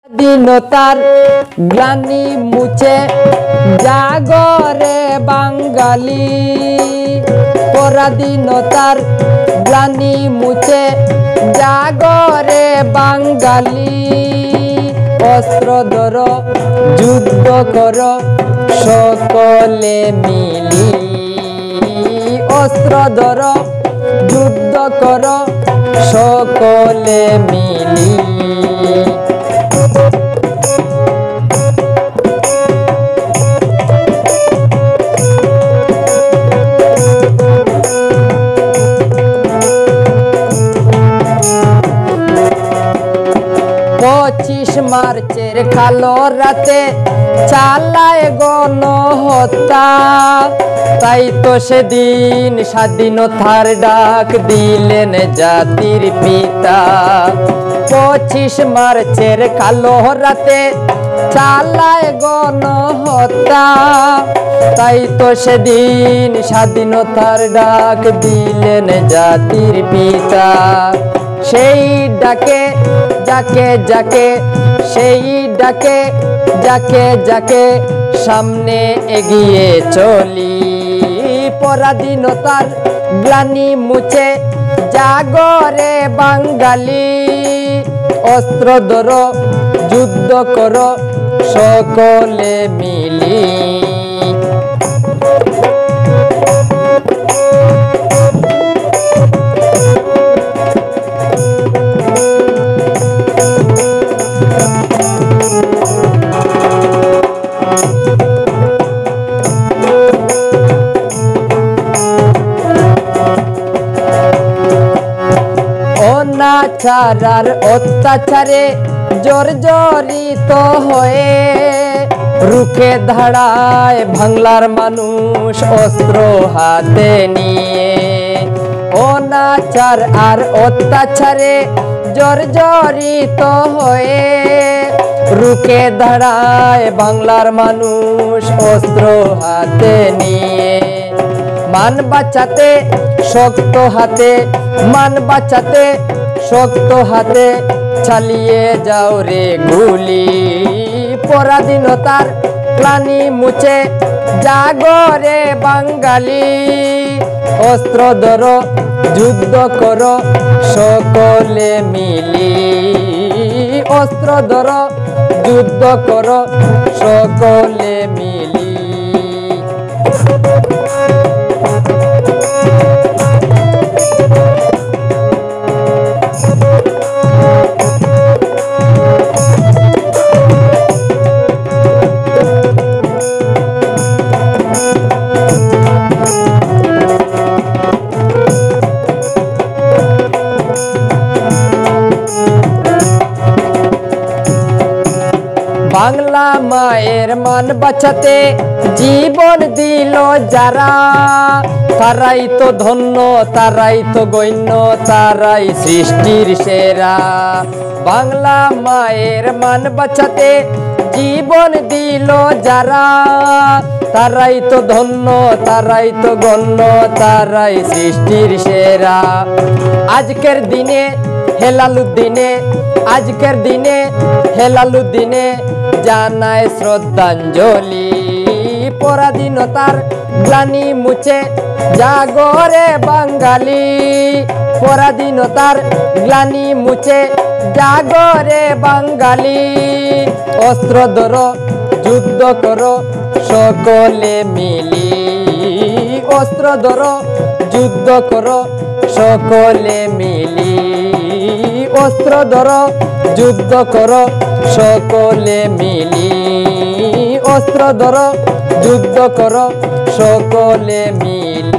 স্বাধীনতার গ্লানি মুছে জাগরে বাঙালি। পরাধীনতার গ্লানি মুছে জাগরে বাঙালি। অস্ত্র ধরো যুদ্ধ করো সকলে মিলি। অস্ত্র ধরো যুদ্ধ করো সকলে মিলি। মার্চের কালো রাতে চালায় গণহত্যা। তাই তো সেদিন স্বাধীনতার ডাক দিলেন জাতির পিতা। 25 মার্চের কালো রাতে চালায় গণহত্যা। তাই তো সেদিন স্বাধীনতার ডাক দিলেন জাতির পিতা। সেই ডাকে যাকে যাকে সেই ডাকে যাকে যাকে সামনে এগিয়ে চলি। পরাধীনতার গ্লানি মুছে জাগরে বাঙালি। অস্ত্র ধরো যুদ্ধ করো সকলে মিলি। অনাচার অত্যাচারে জর্জরিত হয়ে রুখে দাঁড়ায় বাংলার মানুষ অস্ত্র হাতে নিয়ে। অনাচার আর অত্যাচারে জর্জরিত হয়ে রুখে দাঁড়ায় বাংলার মানুষ অস্ত্র হাতে নিয়ে। মান বাঁচাতে শক্ত হাতে মান বাঁচাতে শক্ত হাতে চালিয়ে যাও রে গুলি। পরাধীনতার গ্লানি মুছে জাগরে বাঙালি। অস্ত্র ধরো যুদ্ধ করো সকলে মিলি। অস্ত্র ধরো যুদ্ধ করো সকলে মিলি। বাংলা মায়ের মান বাঁচাতে জীবন দিল যারা। তারাই তো ধন্য তারাই তো গণ্য তারাই সৃষ্টির সেরা। বাংলা মায়ের মান বাঁচাতে জীবন দিল যারা। তারাই তো ধন্য তারাই তো গণ্য তারাই সৃষ্টির সেরা। আজকের দিনে হেলালুদ্দিনে আজকের দিনে হেলালুদ্দিনে জানায় শ্রদ্ধাঞ্জলি। পরাধীনতার গ্লানি মুছে জাগরে বাঙালি। পরাধীনতার গ্লানি মুছে জাগরে বাঙালি। অস্ত্র ধরো যুদ্ধ করো সকলে মিলি। অস্ত্র ধরো যুদ্ধ করো সকলে মিলি। অস্ত্র ধরো যুদ্ধ করো সকলে মিলি। অস্ত্র ধরো যুদ্ধ করো সকলে মিলি।